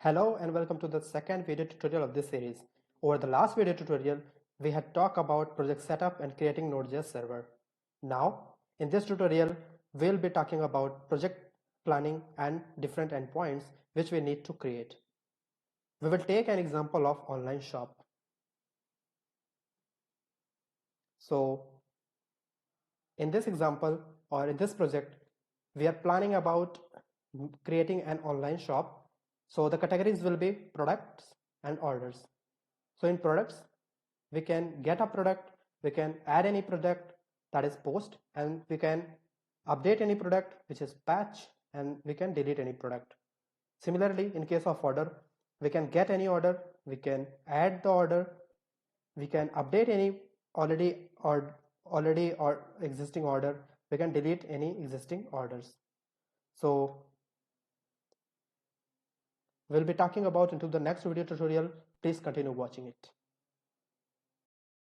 Hello and welcome to the second video tutorial of this series. Over the last video tutorial, we had talked about project setup and creating Nodejs server. Now, in this tutorial, we'll be talking about project planning and different endpoints which we need to create. We will take an example of online shop. So, in this example or in this project, we are planning about creating an online shop. So the categories will be products and orders. So in products, we can get a product, we can add any product, that is post, and we can update any product, which is patch, and we can delete any product. Similarly, in case of order, we can get any order, we can add the order, we can update any already or existing order, we can delete any existing orders. So we'll be talking about into the next video tutorial. Please continue watching it.